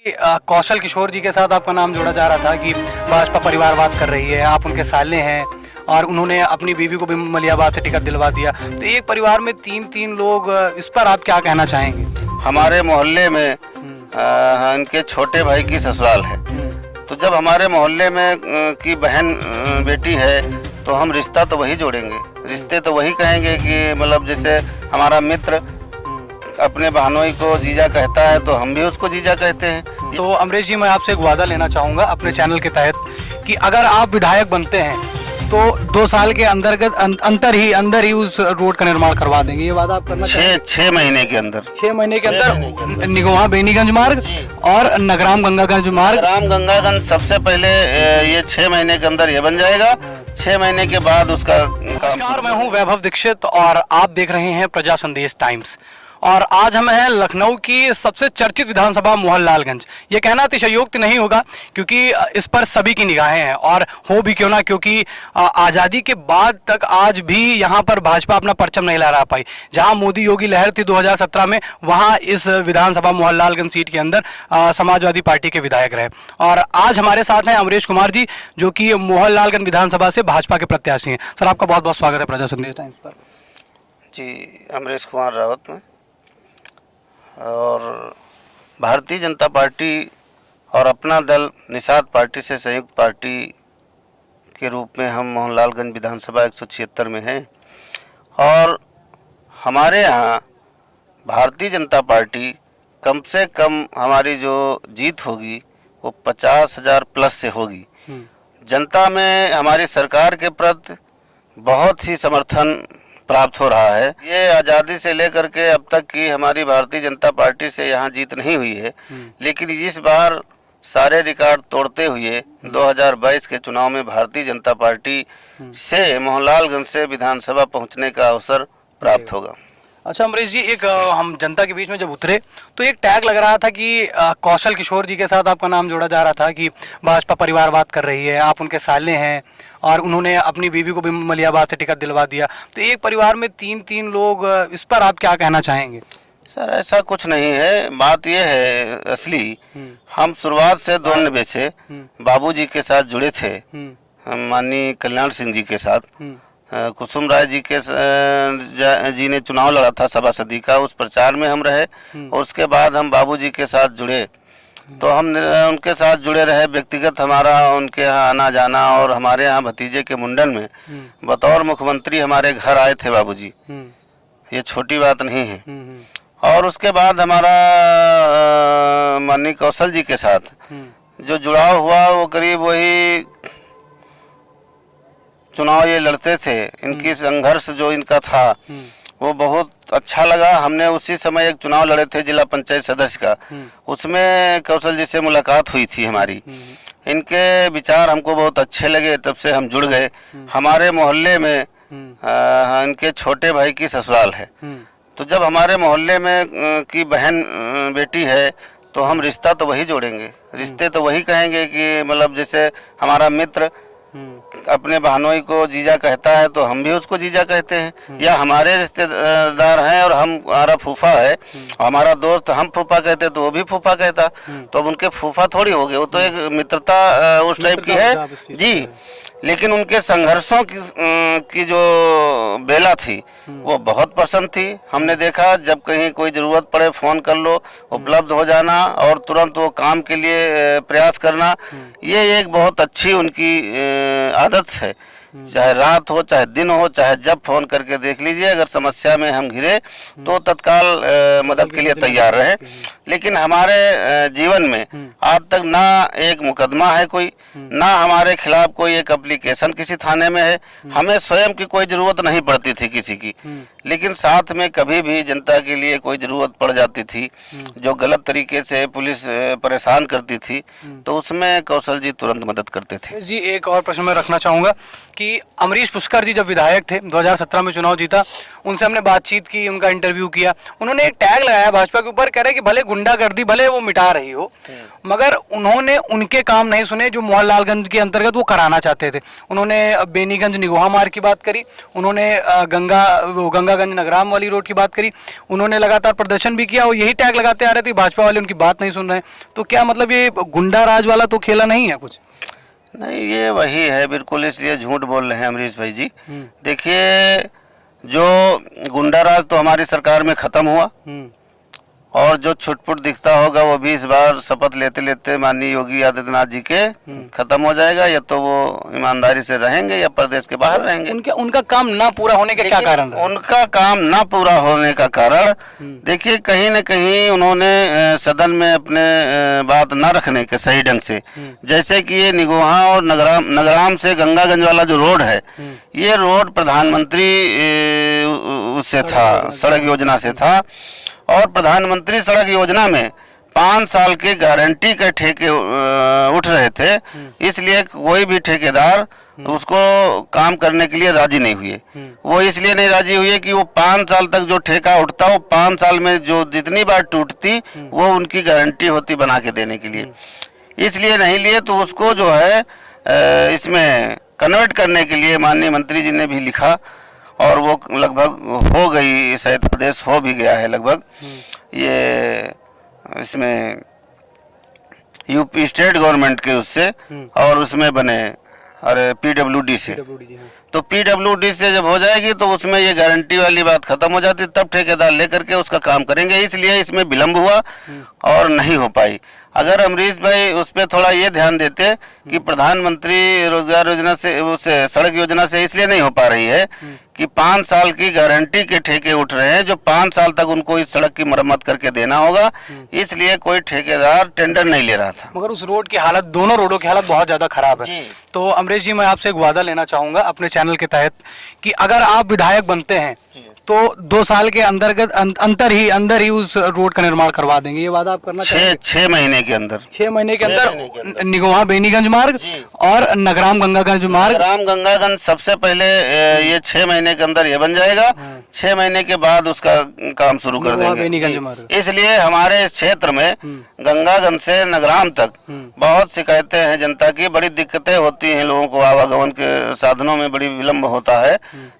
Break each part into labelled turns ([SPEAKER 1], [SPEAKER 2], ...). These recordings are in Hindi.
[SPEAKER 1] कौशल किशोर जी के साथ आपका नाम जोड़ा जा रहा था कि भाजपा परिवारवाद कर रही है, आप उनके साले हैं और उन्होंने अपनी बीवी को भी मलियाबाद से टिकट दिलवा दिया। तो एक परिवार में तीन लोग, इस पर आप क्या कहना चाहेंगे?
[SPEAKER 2] हमारे मोहल्ले में इनके छोटे भाई की ससुराल है, तो जब हमारे मोहल्ले में की बहन बेटी है तो हम रिश्ता तो वही जोड़ेंगे, रिश्ते तो वही कहेंगे कि मतलब जैसे हमारा मित्र अपने बहनोई को जीजा कहता है तो हम भी उसको जीजा कहते हैं।
[SPEAKER 1] तो अमरीश जी, मैं आपसे एक वादा लेना चाहूँगा अपने चैनल के तहत कि अगर आप विधायक बनते हैं तो 2 साल के अंदर ही उस रोड का निर्माण करवा देंगे। ये वादा आप करना चाहेंगे?
[SPEAKER 2] 6 महीने के अंदर
[SPEAKER 1] 6 महीने के अंदर निगोहा बेनीगंज मार्ग और नगराम गंगागंज मार्ग।
[SPEAKER 2] नगराम गंगागंज सबसे पहले ये 6 महीने के अंदर ये बन जाएगा, 6 महीने के बाद उसका
[SPEAKER 1] नमस्कार, मैं हूँ वैभव दीक्षित और आप देख रहे हैं प्रजा संदेश टाइम्स। और आज हम हैं लखनऊ की सबसे चर्चित विधानसभा मोहनलालगंज। ये कहना अतिशयोक्ति नहीं होगा क्योंकि इस पर सभी की निगाहें हैं और हो भी क्यों ना, क्योंकि आज़ादी के बाद तक आज भी यहाँ पर भाजपा अपना परचम नहीं लहरा पाई। जहाँ मोदी योगी लहर थी 2017 में, वहाँ इस विधानसभा मोहनलालगंज सीट के अंदर समाजवादी पार्टी के विधायक रहे। और आज हमारे साथ हैं अमरीश कुमार जी, जो कि मोहनलालगंज विधानसभा से भाजपा के प्रत्याशी हैं। सर, आपका बहुत बहुत स्वागत है प्रजा संदेश टाइम्स पर।
[SPEAKER 2] जी, अमरीश कुमार रावत में और भारतीय जनता पार्टी और अपना दल निषाद पार्टी से संयुक्त पार्टी के रूप में हम मोहनलालगंज विधानसभा 176 में हैं। और हमारे यहाँ भारतीय जनता पार्टी कम से कम हमारी जो जीत होगी वो 50,000 प्लस से होगी। जनता में हमारी सरकार के प्रति बहुत ही समर्थन प्राप्त हो रहा है। ये आज़ादी से लेकर के अब तक की हमारी भारतीय जनता पार्टी से यहाँ जीत नहीं हुई है, लेकिन इस बार सारे रिकॉर्ड तोड़ते हुए 2022 के चुनाव में भारतीय जनता पार्टी से मोहनलालगंज से विधानसभा पहुँचने का अवसर प्राप्त होगा।
[SPEAKER 1] अच्छा अमरीश जी, एक हम जनता के बीच में जब उतरे तो एक टैग लग रहा था कि कौशल किशोर जी के साथ आपका नाम जोड़ा जा रहा था कि भाजपा परिवारवाद कर रही है, आप उनके साले हैं और उन्होंने अपनी बीवी को भी मलियाबाद से टिकट दिलवा दिया। तो एक परिवार में तीन लोग, इस पर आप क्या कहना चाहेंगे?
[SPEAKER 2] सर, ऐसा कुछ नहीं है। बात यह है असली, हम शुरुआत से 92 से बाबूजी के साथ जुड़े थे, माननीय कल्याण सिंह जी के साथ। कुसुम राय जी ने चुनाव लड़ा था सभासदी का, उस प्रचार में हम रहे और उसके बाद हम बाबूजी के साथ जुड़े, तो हम उनके साथ जुड़े रहे। व्यक्तिगत हमारा उनके यहाँ आना जाना, और हमारे यहाँ भतीजे के मुंडन में बतौर मुख्यमंत्री हमारे घर आए थे बाबूजी, ये छोटी बात नहीं है। और उसके बाद हमारा माननीय कौशल जी के साथ जो जुड़ाव हुआ वो करीब वही चुनाव ये लड़ते थे, इनकी संघर्ष जो इनका था वो बहुत अच्छा लगा। हमने उसी समय एक चुनाव लड़े थे जिला पंचायत सदस्य का, उसमें कौशल जी से मुलाकात हुई थी हमारी। इनके विचार हमको बहुत अच्छे लगे, तब से हम जुड़ गए। हमारे मोहल्ले में इनके छोटे भाई की ससुराल है, तो जब हमारे मोहल्ले में की बहन बेटी है तो हम रिश्ता तो वही जोड़ेंगे, रिश्ते तो वही कहेंगे कि मतलब जैसे हमारा मित्र अपने बहनोई को जीजा कहता है तो हम भी उसको जीजा कहते हैं, या हमारे रिश्तेदार हैं और हमारा फूफा है, हमारा दोस्त हम फूफा कहते तो वो भी फूफा कहता, तो अब उनके फूफा थोड़ी हो गए, वो तो एक मित्रता उस टाइप की है जी। लेकिन उनके संघर्षों की जो बेला थी वो बहुत पसंद थी। हमने देखा जब कहीं कोई ज़रूरत पड़े फ़ोन कर लो, उपलब्ध हो जाना और तुरंत वो काम के लिए प्रयास करना, ये एक बहुत अच्छी उनकी आदत है। चाहे रात हो चाहे दिन हो, चाहे जब फ़ोन करके देख लीजिए, अगर समस्या में हम घिरे तो तत्काल मदद के लिए तैयार रहे। लेकिन हमारे जीवन में आज तक ना एक मुकदमा है कोई, ना हमारे खिलाफ कोई एक एप्लीकेशन किसी थाने में है। हमें स्वयं की कोई ज़रूरत नहीं पड़ती थी किसी की, लेकिन साथ में कभी भी जनता के लिए कोई ज़रूरत पड़ जाती थी, जो गलत तरीके से पुलिस परेशान करती थी, तो उसमें कौशल जी तुरंत मदद करते थे।
[SPEAKER 1] जी, एक और प्रश्न मैं रखना चाहूँगा कि अमरीश पुष्कर जी जब विधायक थे 2017 में चुनाव जीता, उनसे हमने बातचीत की, उनका इंटरव्यू किया। उन्होंने एक टैग लगाया भाजपा के ऊपर, कह रहे कि भले गुंडागर्दी भले वो मिटा रही हो, मगर उन्होंने उनके काम नहीं सुने जो मोहनलालगंज के अंतर्गत वो कराना चाहते थे। उन्होंने बेनीगंज निगोहा मार्ग की बात करी, उन्होंने गंगागंज नगराम वाली रोड की बात करी, उन्होंने लगातार प्रदर्शन भी किया और यही टैग लगाते आ रहे थे भाजपा वाले उनकी बात नहीं सुन रहे हैं। तो क्या मतलब ये गुंडा राज वाला तो खेला नहीं है कुछ?
[SPEAKER 2] नहीं, ये वही है बिल्कुल, इसलिए झूठ बोल रहे हैं अमरीश भाई जी। देखिए, जो गुंडा राज तो हमारी सरकार में खत्म हुआ, और जो छुटपुट दिखता होगा वो भी इस बार शपथ लेते लेते माननीय योगी आदित्यनाथ जी के खत्म हो जाएगा। या तो वो ईमानदारी से रहेंगे या प्रदेश के बाहर रहेंगे।
[SPEAKER 1] उनका काम ना पूरा होने के क्या कारण?
[SPEAKER 2] उनका काम ना पूरा होने का कारण, देखिए, कहीं न कहीं उन्होंने सदन में अपने बात ना रखने के सही ढंग से, जैसे कि ये निगोहा और नगराम से गंगागंज वाला जो रोड है, ये रोड प्रधानमंत्री उससे था, सड़क योजना से था। और प्रधानमंत्री सड़क योजना में 5 साल के गारंटी के ठेके उठ रहे थे, इसलिए कोई भी ठेकेदार उसको काम करने के लिए राजी नहीं हुए। वो इसलिए नहीं राजी हुए कि वो 5 साल तक जो ठेका उठता, वो 5 साल में जो जितनी बार टूटती वो उनकी गारंटी होती बना के देने के लिए, इसलिए नहीं लिए। तो उसको जो है इसमें कन्वर्ट करने के लिए माननीय मंत्री जी ने भी लिखा, और वो लगभग हो गई, शायद प्रदेश हो भी गया है लगभग। ये इसमें यूपी स्टेट गवर्नमेंट के उससे, और उसमें बने, अरे पीडब्ल्यूडी से। तो पीडब्ल्यूडी से जब हो जाएगी तो उसमें ये गारंटी वाली बात खत्म हो जाती, तब ठेकेदार लेकर के उसका काम करेंगे। इसलिए इसमें विलंब हुआ और नहीं हो पाई। अगर अमरीश भाई उस पर थोड़ा ये ध्यान देते कि प्रधानमंत्री रोजगार योजना से, उससे सड़क योजना से इसलिए नहीं हो पा रही है कि 5 साल की गारंटी के ठेके उठ रहे हैं, जो 5 साल तक उनको इस सड़क की मरम्मत करके देना होगा, इसलिए कोई ठेकेदार टेंडर नहीं ले रहा था।
[SPEAKER 1] मगर उस रोड की हालत, दोनों रोडों की हालत बहुत ज्यादा खराब है। तो अमरीश जी, मैं आपसे एक वादा लेना चाहूंगा अपने चैनल के तहत कि अगर आप विधायक बनते हैं तो 2 साल के अंदर ही उस रोड का निर्माण करवा देंगे। ये वादा आप करना चाहेंगे?
[SPEAKER 2] 6 महीने के अंदर,
[SPEAKER 1] 6 महीने के अंदर निगोहा बेनीगंज मार्ग और नगराम गंगागंज मार्ग।
[SPEAKER 2] नगराम गंगागंज सबसे पहले ये 6 महीने के अंदर ये बन जाएगा। 6 महीने के बाद उसका काम शुरू कर देंगे। इसलिए हमारे इस क्षेत्र में गंगागंज से नगराम तक बहुत शिकायतें हैं जनता की, बड़ी दिक्कतें होती हैं लोगों को, आवागमन के साधनों में बड़ी विलम्ब होता है।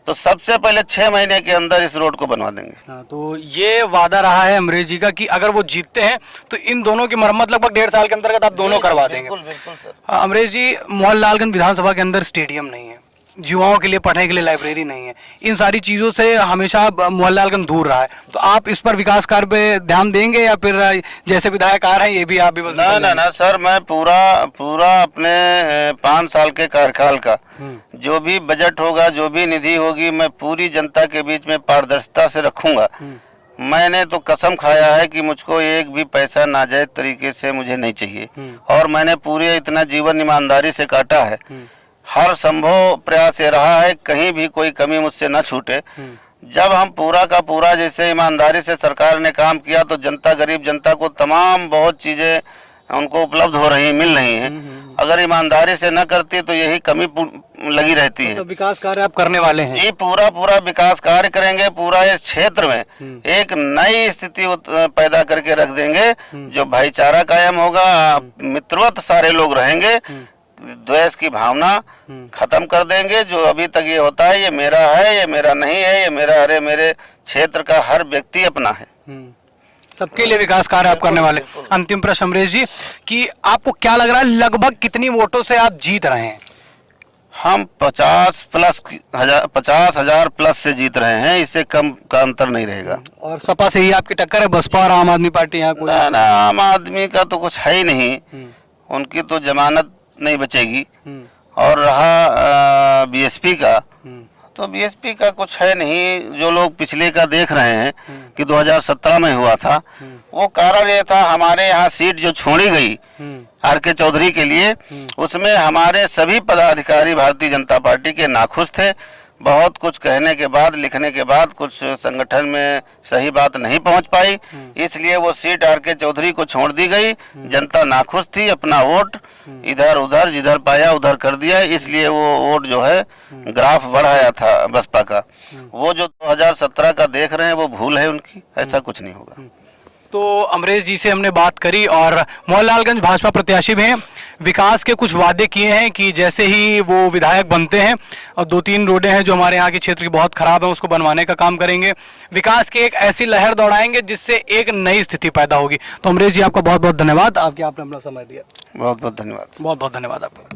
[SPEAKER 2] तो सबसे पहले 6 महीने के अंदर इस रोड को बनवा देंगे।
[SPEAKER 1] तो ये वादा रहा है अमरीश जी का कि अगर वो जीतते हैं तो इन दोनों की मरम्मत लगभग 1.5 साल के अंतर्गत आप दोनों करवा देंगे।
[SPEAKER 2] बिल्कुल सर।
[SPEAKER 1] अमरीश जी, मोहनलालगंज विधानसभा के अंदर स्टेडियम नहीं है, युवाओं के लिए पढ़ने के लिए लाइब्रेरी नहीं है, इन सारी चीजों से हमेशा मोहनलालगंज दूर रहा है। तो आप इस पर विकास कार्य पे ध्यान देंगे या फिर जैसे विधायक आ रहे हैं ये भी आप भी बस?
[SPEAKER 2] ना सर, मैं पूरा अपने 5 साल के कार्यकाल का जो भी बजट होगा, जो भी निधि होगी, मैं पूरी जनता के बीच में पारदर्शिता से रखूंगा। मैंने तो कसम खाया है कि मुझको एक भी पैसा नाजायज तरीके से मुझे नहीं चाहिए, और मैंने पूरे इतना जीवन ईमानदारी से काटा है। हर संभव प्रयास ये रहा है कहीं भी कोई कमी मुझसे न छूटे। जब हम पूरा का पूरा जैसे ईमानदारी से सरकार ने काम किया, तो जनता, गरीब जनता को तमाम बहुत चीजें उनको उपलब्ध हो रही, मिल रही हैं। अगर ईमानदारी से न करती तो यही कमी लगी रहती है।
[SPEAKER 1] तो विकास कार्य आप करने वाले हैं?
[SPEAKER 2] जी, पूरा विकास कार्य करेंगे। पूरा इस क्षेत्र में एक नई स्थिति पैदा करके रख देंगे, जो भाईचारा कायम होगा, मित्रवत सारे लोग रहेंगे, द्वेष की भावना खत्म कर देंगे। जो अभी तक ये होता है, ये मेरा है, ये मेरा नहीं है, ये मेरा, अरे मेरे क्षेत्र का हर व्यक्ति अपना है।
[SPEAKER 1] सबके लिए विकास कार्य आप करने वाले। अंतिम प्रश्न अमरीश जी, कि आपको क्या लग रहा है लगभग कितनी वोटों से आप जीत रहे हैं?
[SPEAKER 2] हम 50,000 प्लस से जीत रहे हैं, इससे कम का अंतर नहीं रहेगा।
[SPEAKER 1] और सपा से ही आपकी टक्कर है, बसपा और आम आदमी पार्टी यहाँ कोई?
[SPEAKER 2] ना, आम आदमी का तो कुछ है ही नहीं, उनकी तो जमानत नहीं बचेगी। और रहा बीएसपी का, तो बीएसपी का कुछ है नहीं। जो लोग पिछले का देख रहे हैं कि 2017 में हुआ था, वो कारण ये था, हमारे यहाँ सीट जो छोड़ी गई आर.के. चौधरी के लिए, उसमें हमारे सभी पदाधिकारी भारतीय जनता पार्टी के नाखुश थे। बहुत कुछ कहने के बाद, लिखने के बाद कुछ संगठन में सही बात नहीं पहुंच पाई, इसलिए वो सीट आर.के. चौधरी को छोड़ दी गई। जनता नाखुश थी, अपना वोट इधर उधर जिधर पाया उधर कर दिया, इसलिए वो वोट जो है ग्राफ बढ़ाया था बसपा का। वो जो 2017 का देख रहे हैं वो भूल है उनकी, ऐसा कुछ नहीं होगा।
[SPEAKER 1] तो अमरेश जी से हमने बात करी और मोहनलालगंज भाजपा प्रत्याशी भी हैं। विकास के कुछ वादे किए हैं कि जैसे ही वो विधायक बनते हैं और 2-3 रोडें हैं जो हमारे यहाँ के क्षेत्र की बहुत खराब है उसको बनवाने का काम करेंगे, विकास की एक ऐसी लहर दौड़ाएंगे जिससे एक नई स्थिति पैदा होगी। तो अमरेश जी आपका बहुत बहुत धन्यवाद, आपने अपना समय दिया।
[SPEAKER 2] बहुत बहुत धन्यवाद।
[SPEAKER 1] बहुत बहुत धन्यवाद आपका।